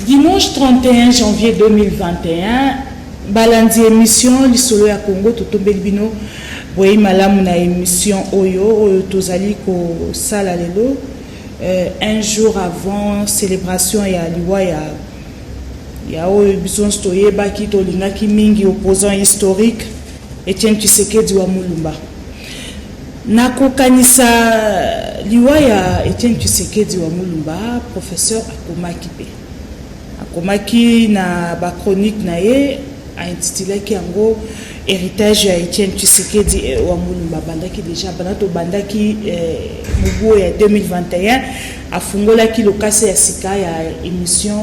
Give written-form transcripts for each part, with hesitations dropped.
Dimanche 31 janvier 2021, balandi émission Lisolo ya Congo totombeli bino boyi malamu na émission oyo tozali ko sala lelo un jour avant célébration ya liwa ya oyo biso toyeba ki tolingaki mingi opposant historique Etienne Tshisekedi wa Mulumba. Nakokanisa liwa ya Etienne Tshisekedi wa Mulumba, professeur akomaki na ba chronique na ye a intitulé ki yango héritage ya Etienne Tshisekedi wa Mulumba bandaki déjà banato bandaki mubu ya 2021 afungola ki lokase ya sika ya émission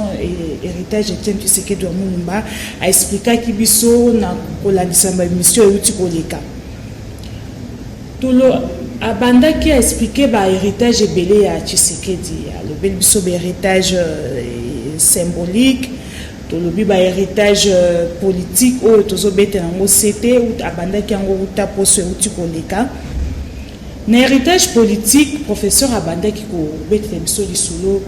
héritage Etienne Tshisekedi wa Mulumba a expliqué ki biso na kolandisa ba émission euti koleka tolo abandaki a expliqué ba héritage ebele ya Tshisekedi le bel biso ba héritage symbolique tolobi ba héritage politique o tozobete nango CT ou abandaki yango uta poso uti koleka na héritage politique professeur abandaki ko bete biso lisolo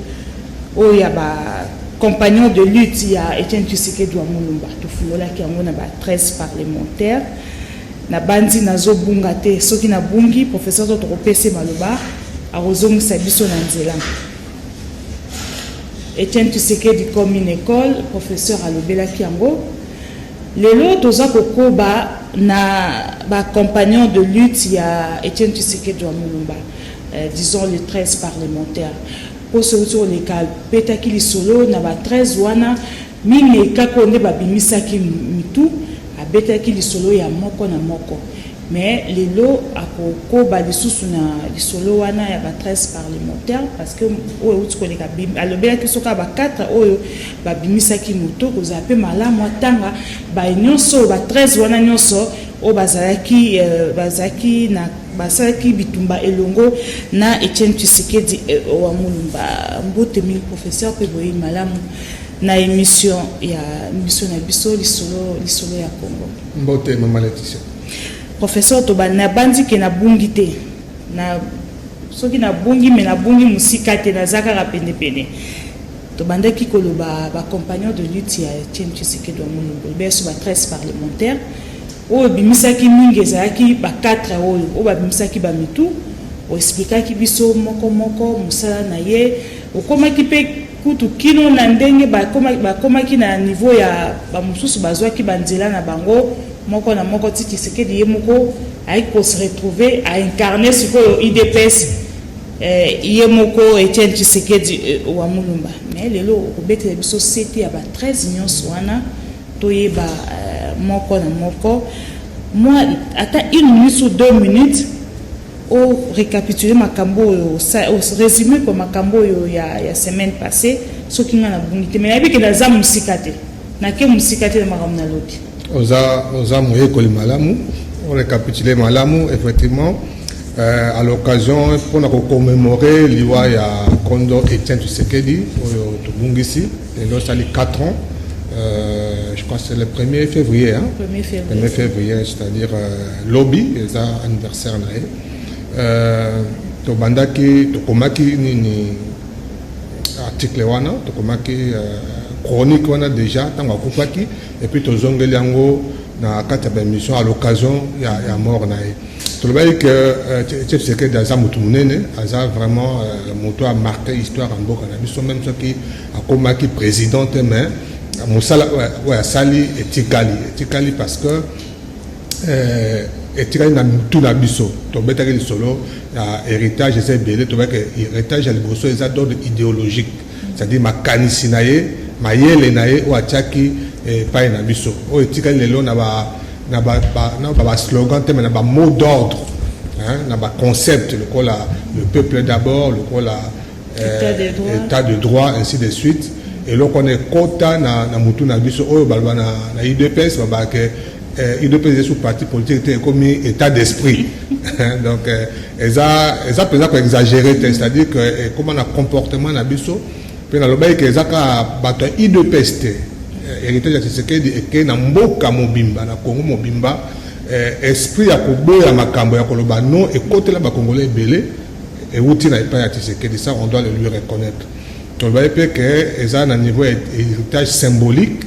o ya ba compagnon de lutte ya Etienne Tshisekedi wa Mulumba tofulolaki yango na ba 13 parlementaires na bandi nazo bunga te soki na bungi professeur to kopese maloba arozongisa biso na nzela Etienne Tshisekedi comme une école, professeur alobelaki yango. Lelo toza kokoba na ba compagnon de lutte ya Etienne Tshisekedi wa Mulumba, disons les 13 parlementaires. Pour ce retour les cas petaki lisolo na ba 13 wana mingi kakonde ba bimisaki mitu abetaki lisolo ya moko na moko. Mais lelo akoko ba lisusu na lisolo wana ya ba 13 parlementaires parce que oyo uti koleka alobela ki soka ba 4 oyo ba bimisaki moto koza pe malamu atanga ba nyonso ba 13 wana nyonso o bazalaki na basalaki bitumba elongo na Etienne Tshisekedi wa Mulumba mbote mil professeur pe boyi malamu na émission na biso lisolo ya Congo mbote mama Laetitia professeur to na bandi ke na bungi te na soki na bungi me na bungi musika te na zaka rapende to bandaki koloba ba compagnon de lutte ya Etienne Tshisekedi wa Mulumba beso ba 13 parlementaires o bimisaki mingi ezaki ba 4 o ba bimisaki ba mitu o expliquaki biso moko musala na ye o komaki pe kutu kino na ndenge ba komaki na niveau ya ba mususu bazwaki banzela na bango moko na moko ti Tshisekedi ye moko ayi ko se retrouver à incarner ce que IDPS ye moko Etienne Tshisekedi wa Mulumba mais lelo obete biso CT ya ba 13 nyonso wana toyeba moko na moko moi ata 1 minute ou 2 minutes au récapituler makambo au résumé pour makambo ya semaine passée ce qui ngana bungite mais nabi ke na za musikate na ke musikate na makambo na loti Oza moye koli malamu, on récapitule malamu, effectivement, à l'occasion, pour commémorer l'Iwa ya Kondo Etienne Tshisekedi, au Tubungisi, et là, ça les 4 ans, je crois que c'est le 1er février, hein? 1er février, c'est-à-dire lobby, c'est anniversaire là. Tobandaki, Tokomaki, ni article wana, Tokomaki, chronique wana déjà tant akufaki et puis tozongeli yango na kati ya émission à l'occasion ya mort na ye tolobai que Tshisekedi aza mutu munene aza vraiment moto a marqué histoire en mboka na biso même soki akomaki président mais musala ouais asali etikali parce que etikali na mutu na biso tobetaki lisolo ya héritage eza ebele tobaki héritage ya liboso eza d'ordre idéologique c'est-à-dire makanisi na ye mayele na ye o atiaki pai na biso o etikali lelo na ba slogan te na ba mot d'ordre hein na ba concept le peuple d'abord état de droit ainsi de suite et là on est kota na mutu na biso o balwa na IDPS ba ke IDPS sous parti politique comme état d'esprit donc eza peut-être exagéré c'est-à-dire que comment un comportement na biso na lobai ke zaka bato IDPS te héritage ya Tshisekedi eke na mboka mobimba na Congo mobimba esprit ya koboya makambo ya koloba non ekotela ba congolais belé et outi na epa ya Tshisekedi ça on doit le lui reconnaître tu vois que ils ont un niveau héritage symbolique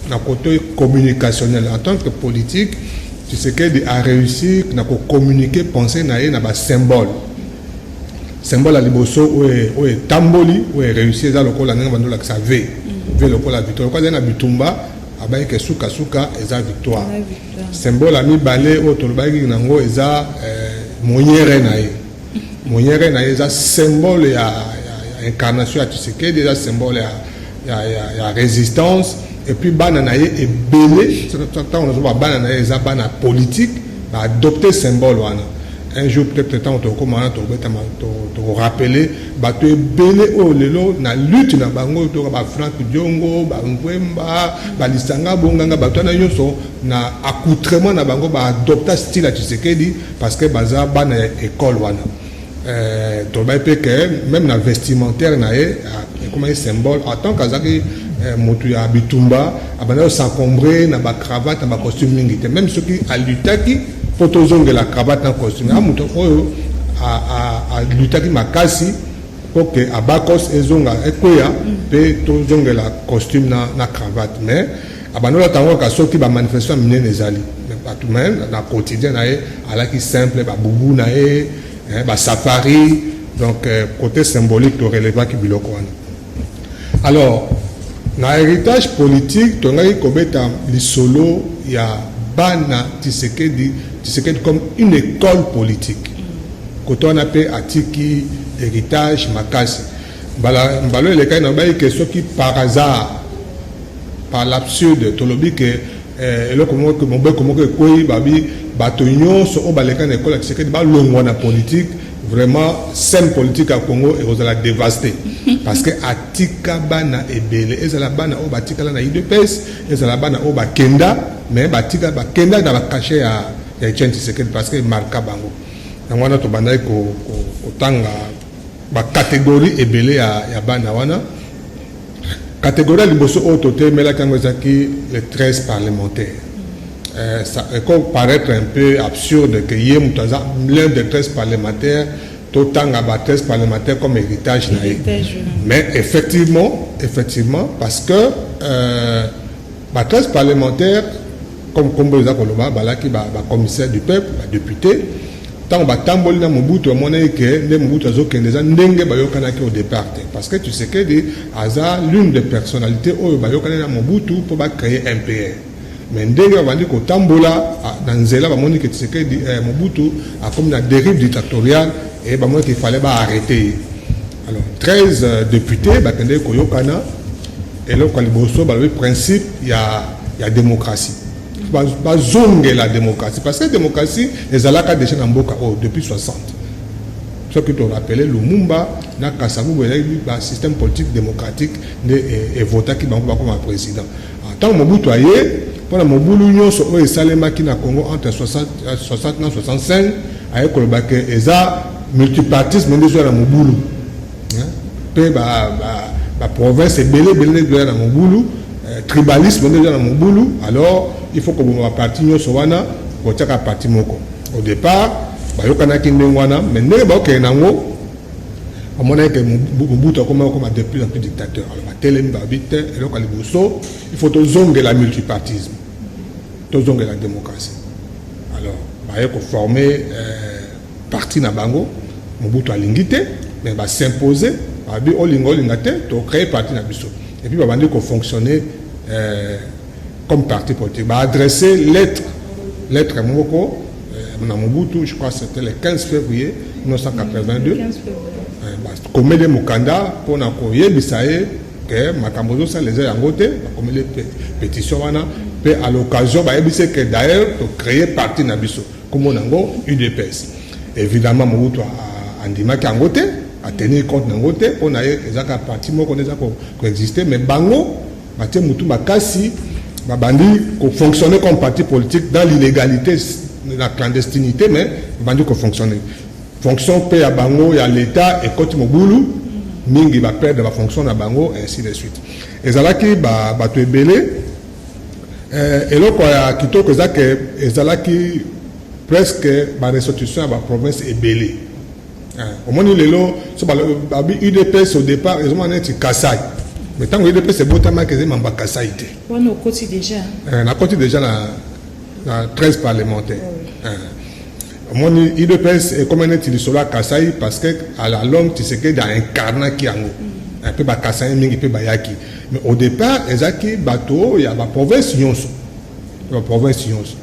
dans le côté communicationnel en tant que politique. Tu sais qu'il a réussi à communiquer, penser na un symbole. Symbole à liboso où est tamboli où est réussi à le coller dans le ça V le coller la victoire. Quand il y a bitumba abaye que suka eza victoire. Symbole ami balé au tolbagi nango eza moyere nae. Moyere nae eza symbole ya incarnation à tu sais que déjà symbole ya résistance. Et puis bananaye est belé tant on a bananaye eza bana politique va adopter symbole wana un jour peut-être tant on comment to rappeler bato belé o lelo na lutte na bango to ba Frank Diongo ba Ngwemba ba Lisanga Bonganga bato na yoso na accoutrement na bango ba adopter style à Tshisekedi parce que baza bana école wana to ba pe que même na vestimentaire na comme un symbole en tant qu'azaki motu ya bitumba abana s'encombrer na ba cravate na ba costume mingi même ceux qui a lutaki poto zonge la cravate na costume amuto oyo a lutaki makasi pour que abakos ezonga ekoya pe to zonge la costume na cravate mais abana la tango ka soki ba manifestation minene ezali mais tout même na quotidien na alaki simple ba bubu na ba safari donc côté symbolique to releva ki biloko wana. Alors na héritage politique tongaki kobeta lisolo ya bana Tshisekedi comme une école politique quand on appelle atiki héritage makasi mbalo elekai na bayi que ceux qui par hasard par l'absurde tolobi que eloko moko mobeko moko ekoyi babi bato nyonso o baleka na école ya Tshisekedi balongwa na politique. Vraiment, scène politique à Congo et vous allez dévaster. Parce que Atika Bana est belle. Et la Bana au Batika la IDPS, et la Bana au Bakenda, mais Batika Bakenda dans la cachée à Etienne Tshisekedi parce que marque Bango. Donc on a tout bandai ko tanga ba catégorie est belle à Bana wana. Catégorie liboso au toté mais la kangozaki les 13 parlementaires. Ça peut paraître un peu absurde que l'un des 13 parlementaires, tout à 13 parlementaires comme héritage. Mais effectivement, parce que 13 parlementaires, comme Komboza Koloba, balaki commissaire du peuple, député, tant que tamboli na Mobutu a monnaie que les Mobutu azo kendeza ndenge bayokanaki au départ. Parce que tu sais que l'une des personnalités au bayokana na Mobutu pour créer un PR. Mais ndenge bandi ko tambola dans nzela ba moni que Tshisekedi Mobutu a comme une dérive dictatoriale et ba moni qu'il fallait arrêter. Alors 13 députés ba kende ko yokana et là ko liboso ba le principe il y a démocratie. Ba zonge la démocratie parce que la démocratie les alaka déjà na mboka depuis 60. Ce que tu rappelais Lumumba na Kasavubu ba système politique démocratique et vota qui bango comme président. En tant Mobutu aye pour la Mobulu nyonso o esalema ki na Congo entre 60 et 65 aye kolobake eza multipartisme ndezo na Mobulu pe ba province ebele na Mobulu tribalisme ndezo na Mobulu alors il faut que ba parti nyonso wana botiaka parti moko au départ bayokana ki ndengwana mais ndenge ba okena ngo amona que Mobutu a comme de plus en plus dictateur alors ba telemi ba bite et donc aliboso il faut zonge la multipartisme zonge la démocratie alors ba yeko former parti na bango Mobutu alingité mais ba s'imposer ba bi olingo lingate to créer parti na biso et puis ba bandi ko fonctionner comme parti politique ba adresser lettre moko na Mobutu je crois c'était le 15 février 1982 comme les Mukanda pour na koyebisa que makambozo ça les a yangote comme les pétitions wana pe à l'occasion ba yebise que d'ailleurs pour créer parti na biso comme on ngo UDPS évidemment Mobutu andima ki yangote a tenir compte nangote on a ezaka parti moko neza ko exister mais bango batie mutu makasi ba bandi ko fonctionner comme parti politique dans l'illégalité la clandestinité mais bandi ko fonctionner fonction paye à bango ya l'état et côté mobulu mingi va perdre la fonction à bango ainsi de suite ezalaki bato ebele eloko ya kitoko ezalaki presque ba restitution à ba province ebele Au moins lelo so ba UDPS au départ ils ont été Kasai. Mais tant que UDPS c'est botama que c'est mamba Kasai té. On au côté déjà. Na côté déjà na 13 parlementaires. Au moins UDPS est comme un été sur la Kasai parce que à la longue tu sais que dans incarna qui ango. Un peu ba Kasai mingi peu ba yaki. Mais au départ ezaki bateau il y a ba province nyonso. La province nyonso.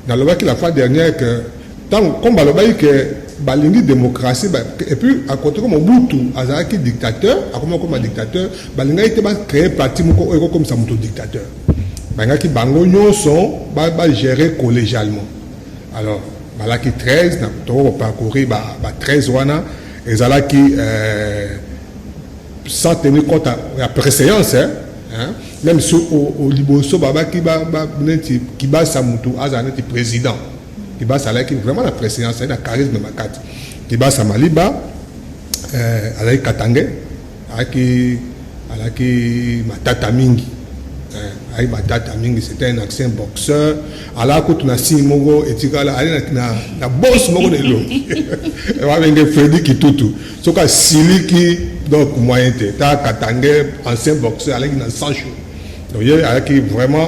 Dans le la fois dernière que tant comme balobai que balingi démocratie et puis à côté comme Mobutu azaki dictateur comme dictateur balinga était créé parti moko comme ça moto dictateur bangaki bango nyonso ba gérer collégialement alors balaki 13 na to parcourir ba 13 wana ezalaki sans tenir compte la préséance même si au liboso babaki qui ba samutu azaneti président qui bat ça vraiment la présidence, c'est un charisme makati. Qui bat ça Maliba, avec Katangé, avec Matata Mingi, avec Matata Mingi, c'était un ancien boxeur. Alors quand on a signé Mogo et Tigala, na boss Mogo de l'eau. Et on a un Freddy qui tout. Sauf que Sili donc moyen était, Katangé, ancien boxeur, avec un Sancho. Donc il y a vraiment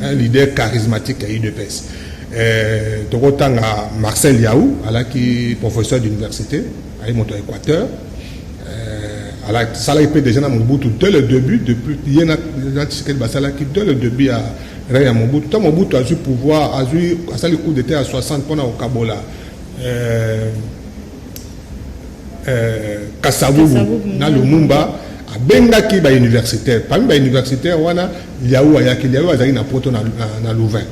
un leader charismatique à UDPS. Tokotanga Marcel Yaou, qui est professeur d'université, à Équateur. Ça a été déjà dans Mobutu dès le début, depuis il y a dès le début à Mobutu. Tant Mobutu a eu pouvoir, a eu le coup d'État à 60 pendant au Kabola. Kasavubu, dans le Lumumba, à Bengaki, universitaire. Parmi les universitaires, Yaou a eu un proto dans Louvain.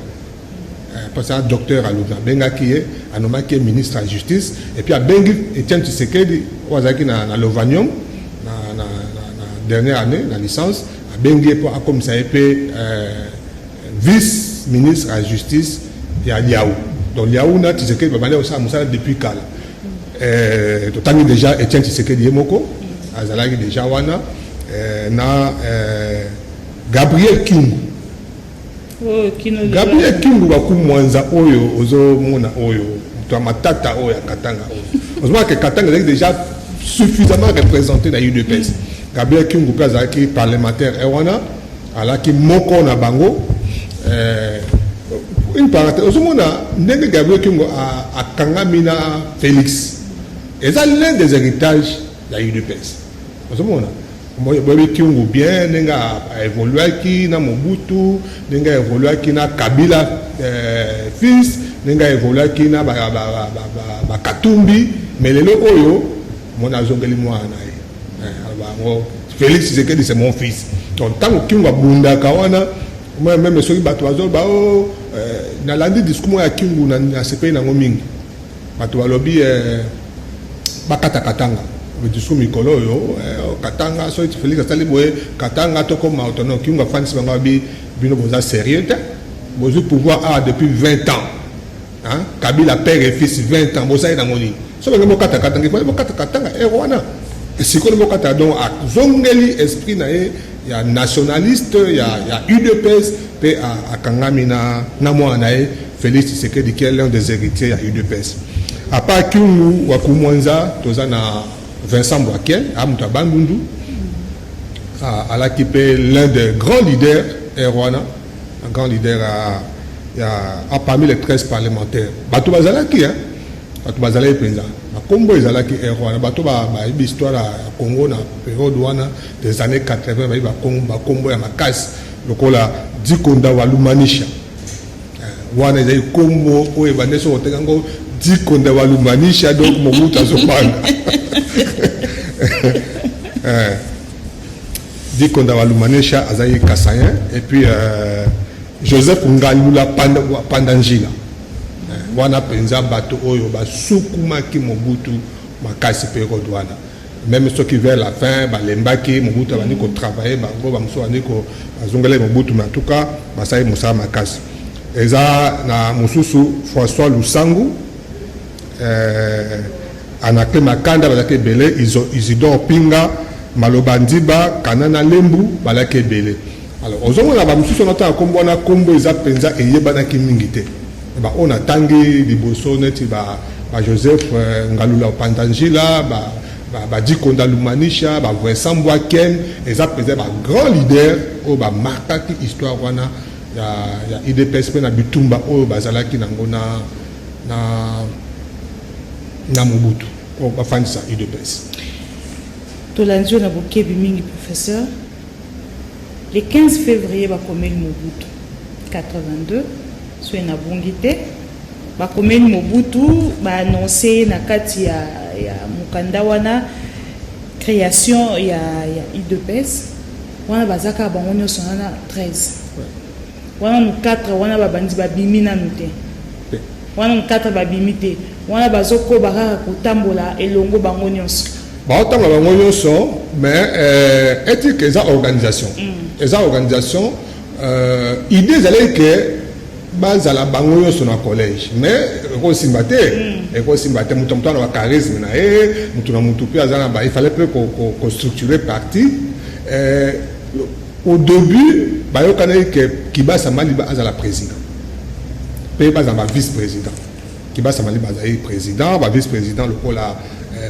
Parce un docteur à Louvain, Benga qui est ministre de la Justice, et puis à Bengi Etienne Tshisekedi, dans l'Ovanium, dans la dernière année, la licence, à Bengi comme ça été vice-ministre de la Justice, et à Liaou. Donc Liaou, Tshisekedi, depuis Kala. Totangi déjà Etienne Tshisekedi Yemoko, Azalagi déjà Wana, Gabriel Kingu. Gabriel Kingu Mwanza Oyo, Ozo Mona Oyo, Matata Oyo, Katanga Oyo. On voit que Katanga est déjà suffisamment représenté dans l'UDPS. Gabriel Kingu est parlementaire Ewana, qui Moko na Bango. Une parenthèse, Ozo Mona, Gabriel Kingu a Kangamina Félix. Et ça, l'un des héritages de l'UDPS. Ozo Mona. Bobi Kingu bien nenga évolué qui na Mobutu nenga évolué qui na Kabila fils nenga évolué qui na ba Katumbi mais lelo oyo mon azongeli moi na Félix Tshisekedi c'est mon fils donc tant que Kingu bunda kawana moi même soki bato azol ba o na landi discours ya Kingu na CPI na ngomingi bato balobi bakata katanga le discours mikolo yo Katanga so tu Félix Asali boye Katanga to comme autonome qui va faire ce bi bino boza sérieux bozu pouvoir depuis 20 ans hein Kabila père et fils 20 ans boza dans moni so ba mo kata Katanga il faut kata Katanga et wana si ko mo kata donc a zongeli esprit na il y a nationaliste il y a UDPS pe a Kangamina na mwana Félix Tshisekedi qui est l'un des héritiers à UDPS à part Kingu wa Kumwanza tozana Vincent Boakel, à Moutabandundu, à l'équipe l'un des grands leaders Rwanda, un grand leader parmi les 13 parlementaires. Bato Bazalaki, Bato Bazalaki Penza, Combo Bazalaki Rwanda, Bato Baïbi histoire à Congo, na période des années 80, Combo et Makas, le cola Dikonda Walumanisha. Wana Zay Combo, ou Evaneso Otegango, Dikonda Walumanisha, donc Mobutu Azopanga. Dit qu'on a Walumanisha Azaï Kassayen et puis Joseph Ngalula Pandangila. Wana Penza Bato Oyo Basukuma ki Mobutu Makasi Perodwana. Même ceux qui vers la fin, Lembaki, Mobutu Abani ko travailler, Bango Bamso Ani ko Zongale Mobutu, mais en tout cas, Basaï Moussa Makasi. Et ça, na Moussousou François Lusangu. Anake Makanda balake belé Isidore Pinga Malobandiba Kanana Lembu balake belé alors ozomona ba mususu na ta kombo na kombo eza penza eyebana ki mingite ba on a tangi liboso neti ba Joseph Ngalula Pantanjila, Dikonda Lumanisha, Vincent Boakem, et ça faisait un grand leader au marqué l'histoire wana ya IDPS na bitumba au bazalaki nangona na Mobutu au bafanisa IDPS. Tolandio na bokebi mingi professeur. Le 15 février bakomeli Mobutu 82 so na bongité bakomeli Mobutu ba annoncer na kati ya mukanda wana création ya IDPS wana bazaka bango nyonso na 13 wana 4 wana babandi babimi na nute wana 4 babimi te wana bazoko bakaka kotambola elongo bango nyonso baotambola bango nyonso mais est-il que ça organisation idée zalaki que bazala bango nyonso na collège mais ekosimba te mutu na charisme na ye mutu na mutu pe azala il fallait peu qu'on structurer parti au début bayokana que Kibasa Maliba azala président pe bazala vice-président Kibasa Maliba azala président vice-président le la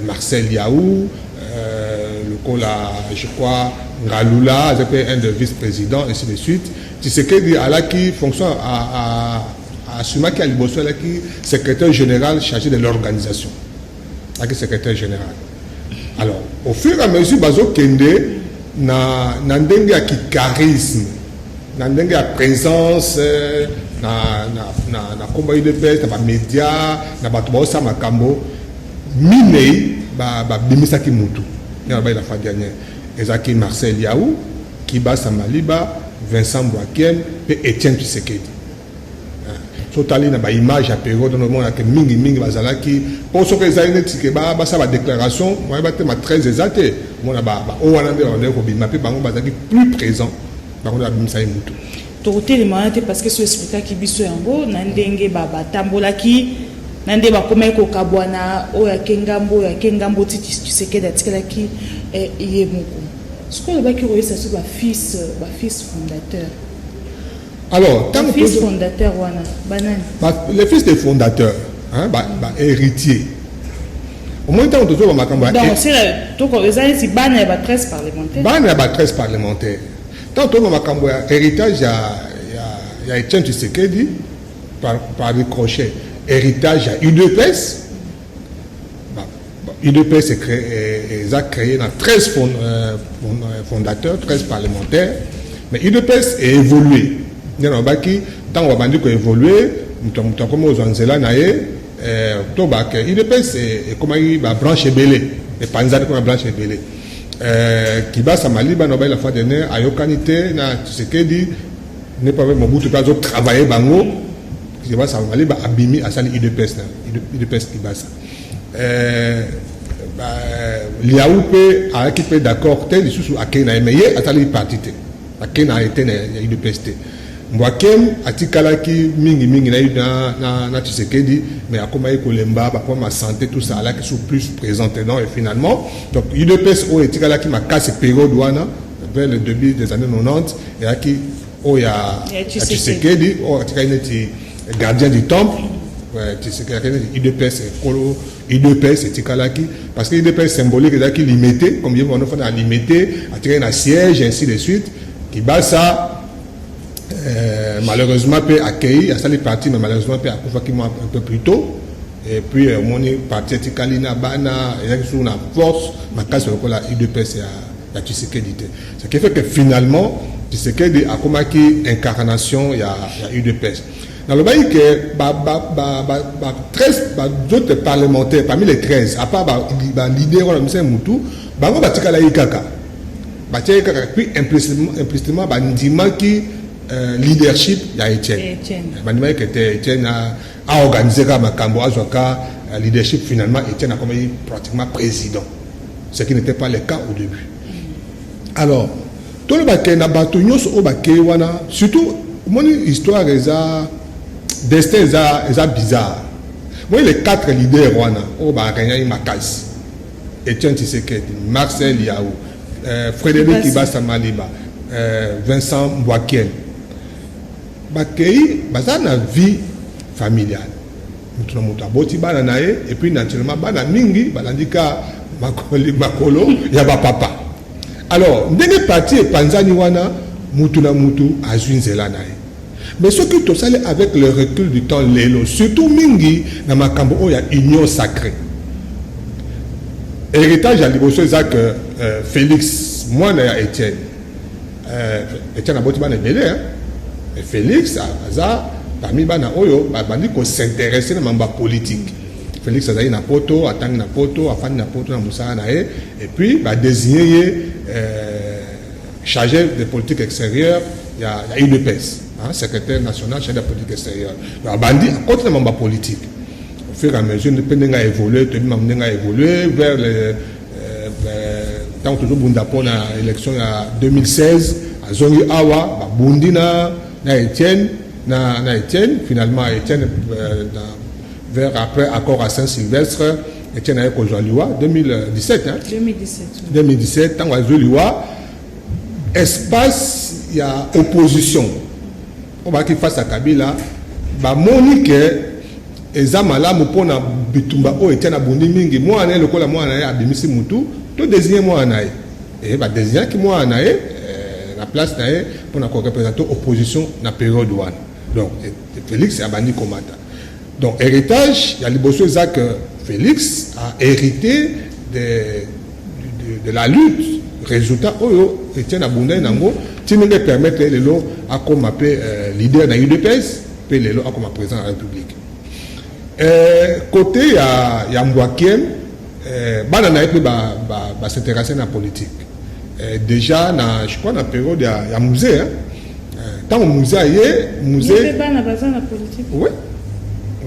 Marcel Yaou le la je crois Ngalula c'est un des vice-présidents et ainsi de suite. Tu sais que à la qui fonctionne à Suma qui a liboso là qui secrétaire général chargé de l'organisation. Là qui secrétaire général. Alors au fur et à mesure bazo kende na ndenge ya ki charisme, na ndenge ya présence na combat de paix, na média, na bato ba sa makambo minei ba bimisa ki mutu. Na ba la fa dernière. Ezaki Marcel Yaou, Kibasa Maliba, Vincent Boakem et Étienne Tshisekedi. Sotali na ba image à période dans le monde que mingi bazalaki pour ce que ça une tike ba ça ba déclaration moi ba te ma très exacte moi ba o wana de on ko bima pe bango bazaki plus présent bango na bimisa mutu to hôtel manate parce que so expliquer ki biso yango na ndenge ba tambolaki na ndenge ba komai ko kabwana o ya kengambo titi Tshisekedi atikalaki iye moko ce qu'on va qui ça sur fils fondateur. Alors, tant que fils fondateur wana banane. Le fils des fondateurs, hein, héritier. Au moins tant que tu vois makamba. Donc c'est tout comme ça si ban ya 13 parlementaire. Ban ya 13 parlementaire. Tant que tu vois makamba héritage ya Étienne Tshisekedi par ricochet. Héritage à UDPS. UDPS est créé dans 13 fondateurs, 13 parlementaires, mais UDPS est évolué. Tant qu'on va dire qu'il a évolué, comme aux Anzela, UDPS est comme une branche ébélée, et pas une branche ébélée. Kibasa Maliba, la fois dernière, à Yokanité, ce qu'il dit, n'est pas vraiment beaucoup de travailler bango. Kibasa Maliba a bimi à sali UDPS Kibasa. Liaou peut a équipé d'accord tel sous à Kenya mais a tali parti à Kenya était il de peste Mwakem atikalaki mingi na Tshisekedi mais a comment Kolemba pour ma santé tout ça là qui sont plus présentés non et finalement donc UDPS o atikalaki ma casse période wana vers le début des années 90 et à qui o ya Tshisekedi o atikalaki gardien du temple. IDPS et Tikalaki parce que l'IDPS symbolique est qui limité comme bien on a fait à limiter à tirer un siège ainsi de suite qui bat ça malheureusement peut accueillir à ça les partis mais malheureusement peut accueillir un peu plus tôt et puis mon parti Tikalina Bana et sur la force ma casse sur la IDPS et à Tshisekedi ce qui fait que finalement Tshisekedi a comme incarnation il y a UDPS. Dans le pays que 13 d'autres parlementaires parmi les 13 à part leader on a Moutou bango batikala ikaka puis implicitement bandima qui leadership ya Etienne bandima qui était Etienne a organisé comme makambo azoka leadership finalement Etienne a comme pratiquement président ce qui n'était pas le cas au début. Alors tout le baké na bato nyos o baké wana surtout mon histoire destin est bizarre. Moi, les 4 leaders, Makas, Étienne Tshisekedi, Marcel Yaou, Frédéric Kibasa Maliba, Vincent Boakem, Bakei, dans la vie familiale. mutu na mutu aboti bana na ye et puis naturellement bana mingi balandika makolo ya bapapa. Alors ndenge parti epanzani wana mutu na mutu azwi nzela na ye. Mais ce qui tout ça avec le recul du temps lelo surtout mingi na makambo oya union sacrée. Héritage à liboso ezak Félix moi na Étienne. Étienne aboti bana belé hein. Et Félix aza parmi bana oyo bandi ko s'intéresser na mamba politique. Félix azali na poto, atangi na poto, afani na poto na musala na ye et puis ba désigner chargé de politique extérieure il y a UDPS. Hein, secrétaire national chargé de la politique extérieure. Alors, bandi continue ma politique. Au fur et à mesure, nous pouvons évoluer, vers le tant que toujours Bundapon à l'élection en 2016, à Zongi Awa, Bundi na Étienne, finalement Étienne vers après accord à Saint-Sylvestre, Étienne avec Ojaliwa 2017 hein. 2017 tant Ojaliwa espace il y a opposition. On va qu'il fasse à Kabila, bah Monique ezamala mupona bitumba o Etienne Bundi mingi moi ane le kola moi ane abimisi mutu to désigner moi ane et bah désigner qui moi ane la place na pour na représenter opposition na période one. Donc Félix a bandi komata. Donc héritage, il y a liboso Zach Félix a hérité de la lutte. Résultat oyo Etienne Bundi nango Timenge permettre les lots à comme appeler leader dans l'UDPS, puis les lots à comme président de la République. Côté il y a Mbwakiem, banana peut s'intéresser à la politique. Déjà je crois dans la période il y a musée hein. Tant au musée il y a la politique. Oui.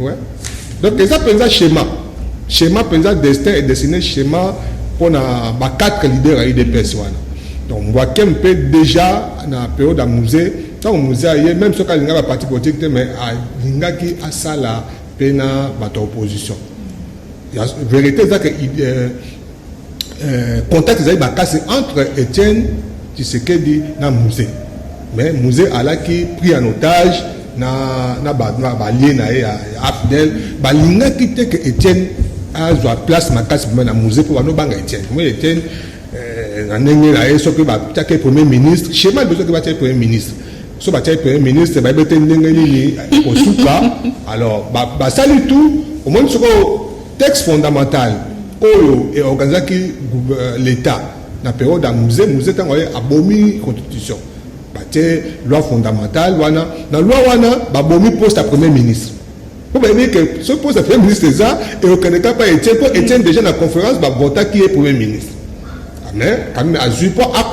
Ouais. Donc les appels schéma pensant destin et dessiné schéma pour na 4 leaders à l'UDPS wana. Donc, Mbwakem peut déjà, dans la période de musée, quand au musée, même si il y a un parti politique, mais il y a un sala pena bato opposition. La vérité, c'est que contact c'est entre Étienne Tshisekedi et le musée. Mais le musée a qui pris en otage na balien na Abdel, balinga qui que Étienne a la place makasi pour le musée pour no banga Étienne. Moi Étienne premier ministre, schéma de premier ministre. So premier ministre, alors, salut tout, au moins sur texte fondamental, et organisé l'État, dans la période de musée a abomi constitution. Loi fondamentale, dans la loi, abomi poste à premier ministre. Vous voyez que ce poste à premier ministre, et au Canada, Étienne déjà dans la conférence, voter qui est premier ministre. Mais quand même à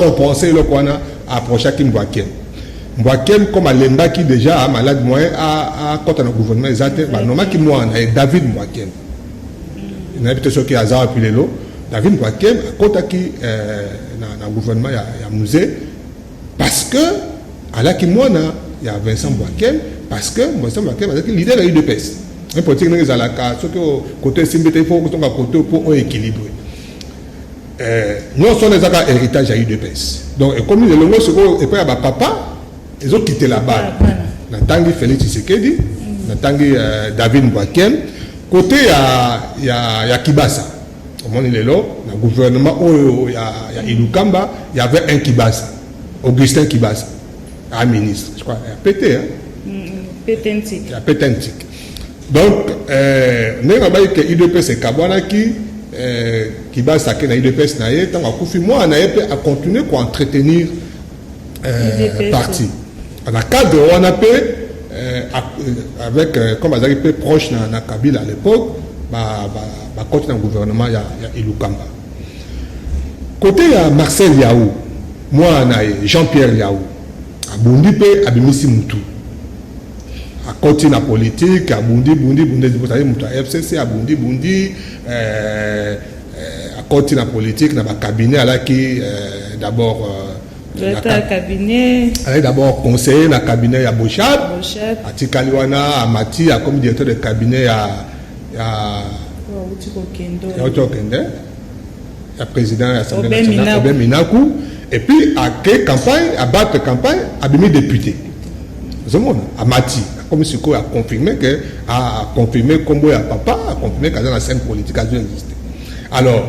compenser le qu'on a approché qui Mbwakem comme Alemba qui déjà a malade moyen à contre le gouvernement exact normal qui moi David Mbwakem il y a peut-être qui a puis les lots David Mbwakem contre qui dans le gouvernement il y a musée parce que à la qui moi il y a Vincent Mbwakem parce que Vincent Mbwakem est leader de l'UDPS un politique n'est pas là ce que côté Simbete il faut que côté pour équilibrer. Nous sommes les héritage à UDPS. Donc, comme les longs secondes, et puis papa, ils ont quitté là-bas. Natangi Félix Tshisekedi, Natangi David Mbwakem. Côté, il y a Kibasa. Au moment où il est là, le gouvernement, il y a Ilukamba, il y avait un Kibasa, Augustin Kibasa, un ministre, je crois, il a pété. Pétentique. Il a pétentique. Donc, nous avons que UDPS et Kabwana qui va s'acquérir dans l'UDPS, moi, on a continué à entretenir parti. Dans le cadre, on a avec, comme on a été proche de Kabila à l'époque, côté dans le gouvernement, il y a Ilukamba. Côté Marcel Yaou, moi, on a Jean-Pierre Yaou, à Bundipe, à Bimisi Moutou. À côté de la politique, à Bundi, à FCC, à Bundi, à côté de la politique, dans le cabinet, à qui d'abord. cabinet. D'abord conseiller dans le cabinet à Bochab, à Tikaliwana, à Mati, à comme directeur de cabinet à Otokende, à président de l'Assemblée nationale, Robert Minakou, et puis à quelle campagne, à battre campagne, à Bimi député. À Mati. comme si quoi a confirmé que a confirmé combo ya papa, a confirmé que dans la scène politique a existé. Alors,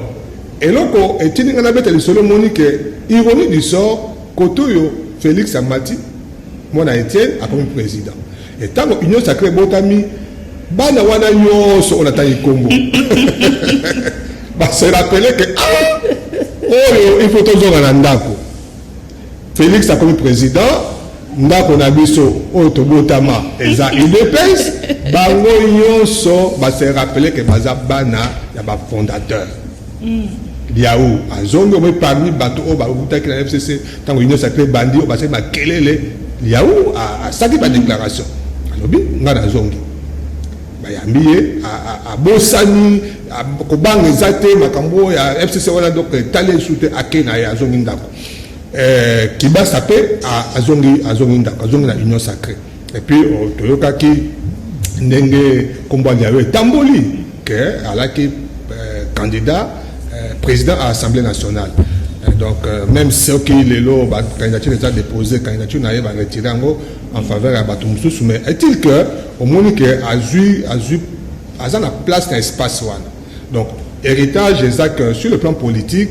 et là et tini ngana bete le solo monique ironie du sort kotoyo Félix Amati mon Étienne a comme président. Et tant que Union Sacrée Botami bana wana nyonso on attend combo. Bah c'est rappelé que oh il faut toujours en andako. Félix a comme président, ndako na biso o tobotama eza UDPS, bango nyonso ba se rappeler que baza bana ya ba fondateur. Liaou azongo me parmi bato o ba utaki na FCC tango Union Sacrée bandi o ba se makelele liaou a saki ba déclaration. Alobi ngana zongi. Ba yambiye a bosani ko banga zate makambo ya FCC wana donc tale soute akena ya zongi ndako. Qui va s'appeler à Zongi na Union Sacrée. Et puis, Toyoka qui n'enge combat Tamboli, qui est candidat président à l'Assemblée nationale. Donc, même ceux qui les lots, candidature déjà déposé, candidature n'a pas retiré en faveur de Batumsous, mais est-il que, au moins, a la place dans l'espace. Donc, héritage, exact, sur le plan politique,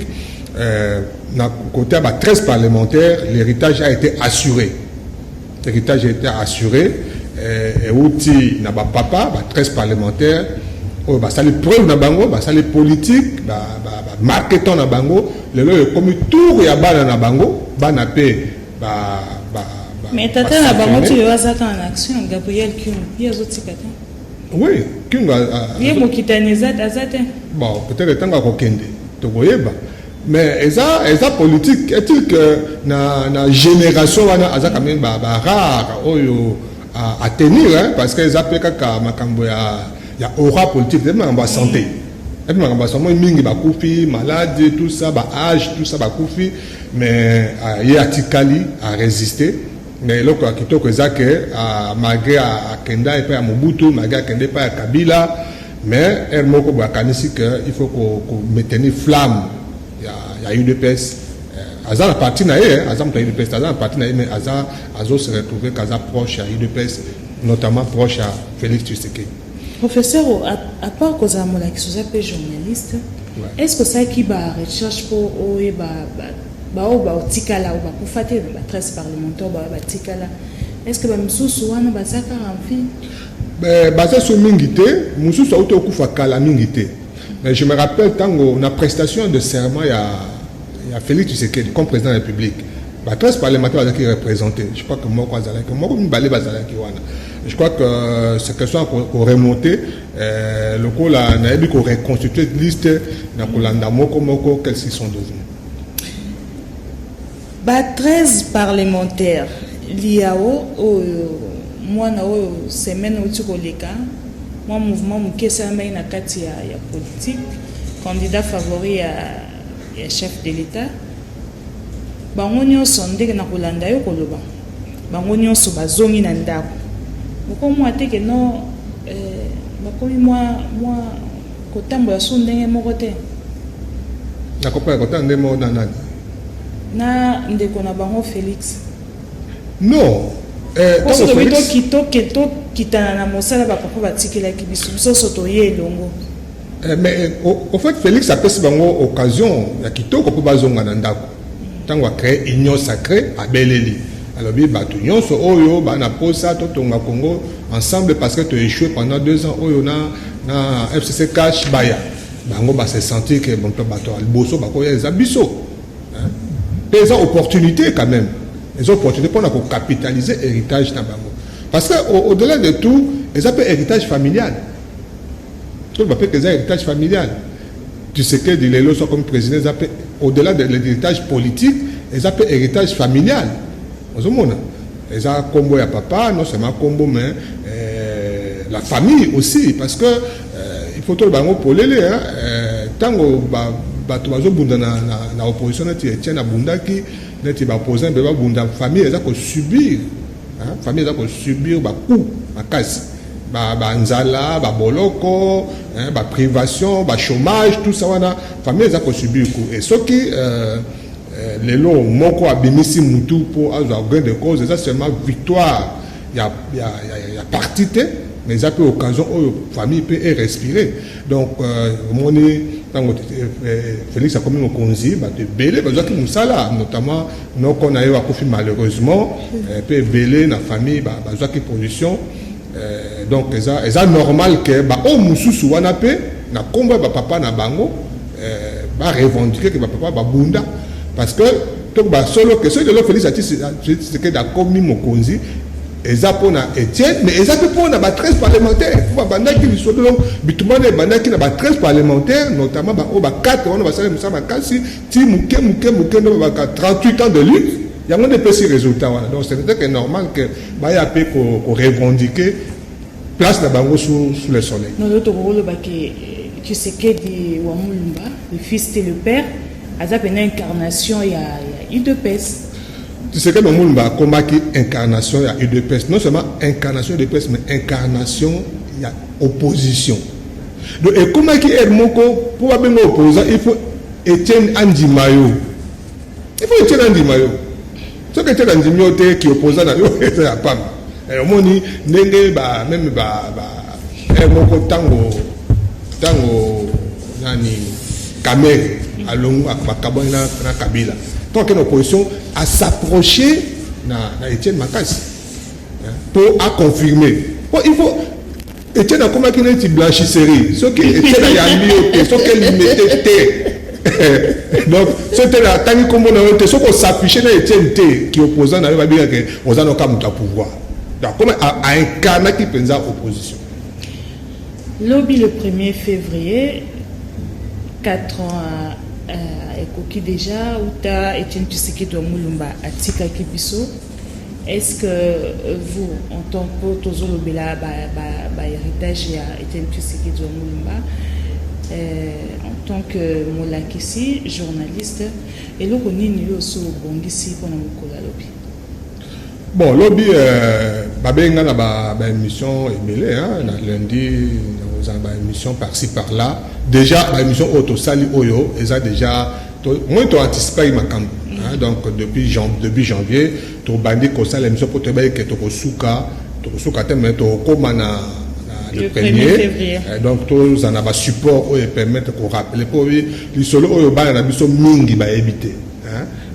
côté 13 parlementaires, l'héritage a été assuré. L'héritage a été assuré. Et outil n'a pas papa, 13 parlementaires. Ça les preuves na bango, ça les politiques, marketing na bango. Le comme tout y a bana na bango, bana pe mais tata na bango tu vas attendre en action Gabriel Kyung, il y a autres tikata. Oui, Kyung il y a mokitanezat azate. Bon, peut-être tanga ko kende. To boyeba. Mais eza politique est-il que na génération wana aza quand même rare oyo à tenir hein, parce que eza peka ka makambo ya aura politique de makambo santé et puis makambo santé mingi ba kufi maladie tout ça âge tout ça kufi mais il atikali à résister mais loko kitoko eza que malgré à Kenda et pas à Mobutu malgré à Kenda pas à Kabila mais elle moko ba kanisi que il faut qu'on maintenir flamme. Il y a UDPS, Aza la partie naïe, Aza la UDPS, Aza la partie naïe, mais Aza se retrouver qu'Aza proche à UDPS, notamment proche à Félix Tshisekedi. Professeur, à part que ça qui sont appelés journalistes, est-ce que ça qui va recherche pour tikala ou pour faire 13 parlementaires tikala, est-ce que Moussou Souane va s'accrocher en fille? Basé sur Mingité, Moussou Souane au Koufa Kala Mingité. Mais je me rappelle quand on a prestation de serment, il y a Félix Tshisekedi comme président de la République. 13 parlementaires qui représenté. Je crois que moi, je crois que c'est question qu'on remonter. Le coup là, on a dit qu'on reconstitue une liste de quels ils sont devenus. 13 parlementaires. L'IAO, moi, semaine où tu collectes. Moi, mouvement Mukesa Maï na kati ya politique, candidat favori à chef de l'État. Bango nyonso ndenge na kolanda yo koloba. Bango nyonso bazongi na ndako. Boko mo ateke no bakomi moi kotambola so ndenge moko te. Na kopaya kotande mo na nani? Na ndeko na bango Félix. Non. Parce que kito kitana na mosala ba papa batikela ki biso soto ye longo. Mais au fait Félix a pris bango occasion ya kitoko po bazonga na ndako. Tango créer Union Sacrée à Beleli. Alors bi batu nyonso oyo ba na posa to tonga Congo ensemble parce que tu échoué pendant 2 ans oyo na FCC cash baya. Bango ba se sentir que bon bato alboso ba ko ya biso. Hein? Des opportunités quand même. Les opportunités pour capitaliser l'héritage Nabango. Parce qu'au-delà de tout, ils appellent héritage familial. Tout le monde appelle que héritage familial. Tu sais que les lois sont comme président, ils appellent, au-delà de l'héritage politique, ils appellent héritage familial. Vous voyez, ils ont un combo à papa, non seulement un combo, mais la famille aussi. Parce que il faut tout le bango pour les tant que na opposition tient à Bundaki, neti ba opposant be ba bunda famille eza ko subir hein famille eza ko subir ba coup makasi ba nzala ba boloko hein ba privation ba chômage tout ça wana famille eza ko subir coup et ce qui lelo moko abimisi mutu pour avoir gain de cause eza seulement victoire y a partie te mais ça peut occasion où famille peut respirer donc mon Félix a commis mon conseil bah de belé bah qui nous ça là notamment nous qu'on a eu à confier malheureusement peut belé la famille bah qui position donc ça normal que bah au mususu wana pe na combat bah papa na bango bah revendiquer que bah papa bah bunda parce que donc bah solo que ceux de l'autre Félix c'est que d'accord mis mon conseil et ça pour na Étienne mais ça peut pour na 13 parlementaires pour banda qui lui sont donc bitumane banda qui na 13 parlementaires notamment bah au bah 4 on va saler musa makasi ti muke no bah 38 ans de lutte il y a moins de petits résultats donc c'est normal que bah y a peu qu'on revendiquer place na bango sous le soleil non l'autre rôle bah que tu sais que di wa Mulumba le fils et le père a une incarnation il y a UDPS. Tu sais que le monde a combattu incarnation il y a UDPS non seulement incarnation UDPS mais incarnation il y a opposition donc et comment qui est moko pour avoir un opposant il faut Étienne Andimayo ce que Étienne Andimayo qui est opposant à lui c'est à pas et au moni nenge ba même ba moko tango nani Kamere alongo akabona na Kabila donc une opposition à s'approcher na Étienne Makasi pour à confirmer il faut Étienne a comment qu'il est blanchisserie ce que Étienne a mis ce qu'elle mettait donc c'était la tangi comme on a ce qu'on s'affichait na Étienne qui opposant na ba bien que aux en comme ta pouvoir donc comment à incarner qui pensa opposition lobby le 1er février 4 ans Ekoki déjà ou ta Etienne Tshisekedi Mulumba atika kibiso est-ce que vous en tant que tozolo bela ba héritage ya Etienne Tshisekedi Mulumba en tant que molakisi journaliste et le nini yo so bongisi pona mokola lobby bon lobby babenga na ba émission ebele hein na lundi nous avons une émission par-ci par-là déjà la émission Autosali Oyo et ça déjà moi tu anticipé ma campagne donc depuis janvier tu bandi comme ça l'émission pour te dire que tu suka mais tu komana le 1er février donc tous en a support ou permettre qu'on rappeler pour lui solo Oyo bana na biso mingi ba éviter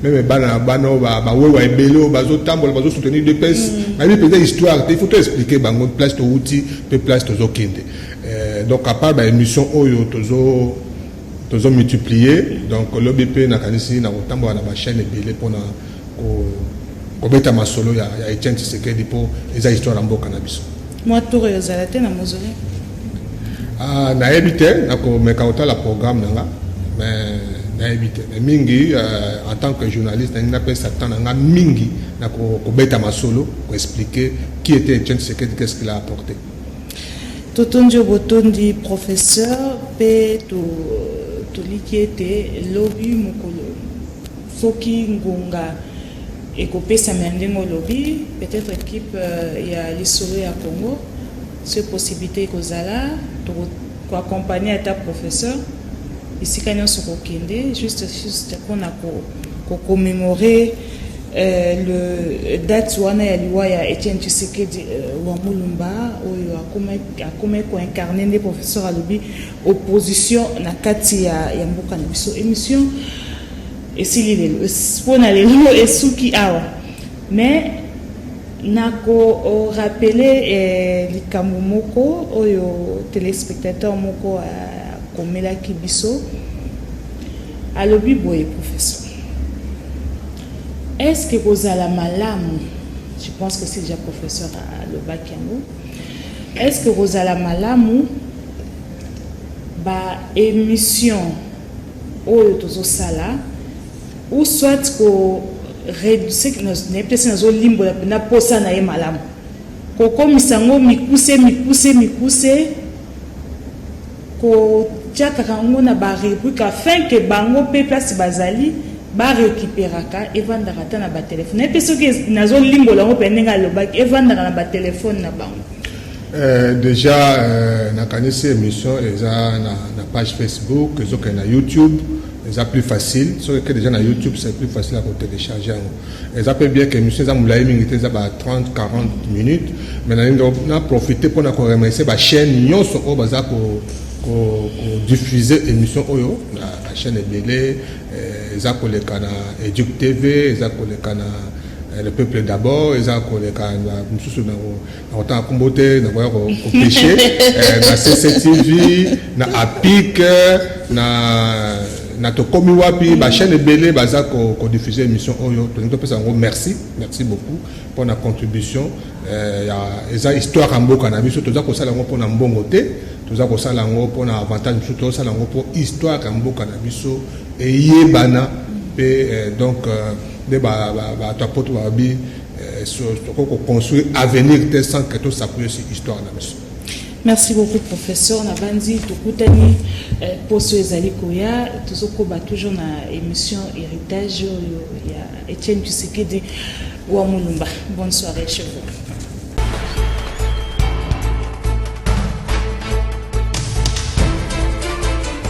même bana ba wewa ebelo bazo tambola bazo soutenir de pes mais peut-être histoire il faut te expliquer bango place to outil pe place to zokende donc à part l'émission Oyo tozo multiplier donc l'OBP na kanisi na kotambola na ba chaîne ebele pona ko beta masolo ya Etienne Tshisekedi pour eza histoire ya mboka na biso moi tour ya zalate na mozole na ebite na ko meka otala programme nanga mais na ebite mais mingi en tant que journaliste na pe satan nga mingi na ko beta masolo pour expliquer qui était Etienne Tshisekedi qu'est-ce qu'il a apporté Totondi Botondi professeur pe to likiete lobby mokolo soki ngonga ekopesa mendengo lobby peut-être équipe ya lisolo ya Congo ce possibilité kozala to accompagner ta professeur ici quand on se kokende juste pour ko commémorer le date wana ya liwa ya Etienne Tshisekedi wa Mulumba oyo akome ko incarner des professeurs à lobby opposition na kati ya mboka na biso émission esili lelo spona lelo esuki awa mais nako rappeler likambo moko oyo téléspectateur moko komela kibiso à lobby boye professeur. Est-ce que vous avez la malamu? Je pense que c'est déjà professeur à l'Obakiango. Est-ce que vous avez la malamu? Bah, émission au Tozosala ou soit qu'on réduise que nous limbo na posa na malamu. Koko misango mikuse ko tiaka kango na ba rubrique afin que bango pe place bazali ba récupéraka et vendre na ba téléphone et puis ce que nazo limbo la openenga lobaki et vendre na ba téléphone na bango déjà na kanisi émission eza na page Facebook ezoka na YouTube c'est plus facile. Sauf que déjà dans YouTube, c'est plus facile à télécharger. Et ça peut bien que l'émission, ça m'a limité à 30, 40 minutes. Mais on a profité pour nous remercier la chaîne Nyon sur Obaza pour diffuser l'émission Oyo. La chaîne est belée, ça pour les canaux Éduc TV, ça pour les canaux le peuple d'abord, ils ont collé quand on a combattu, on a pêché, na CCTV, na APIC, na Tokomiwapi, la chaîne est belée, baza ko diffuser l'émission Oyo. Donc merci beaucoup pour la contribution. Il y a histoire en beau cannabis, tout ça pour ça pour na mbongote, tout ça pour ça pour na avantage, tout ça pour histoire en beau cannabis et yebana donc construire avenir sans que tout s'appuie sur l'histoire. Merci beaucoup, professeur. Nabandi, Tokutani, Poso Ezali Koya, toujours dans l'émission Héritage, il y a Etienne Tshisekedi Ouamulumba. Bonne soirée chez vous.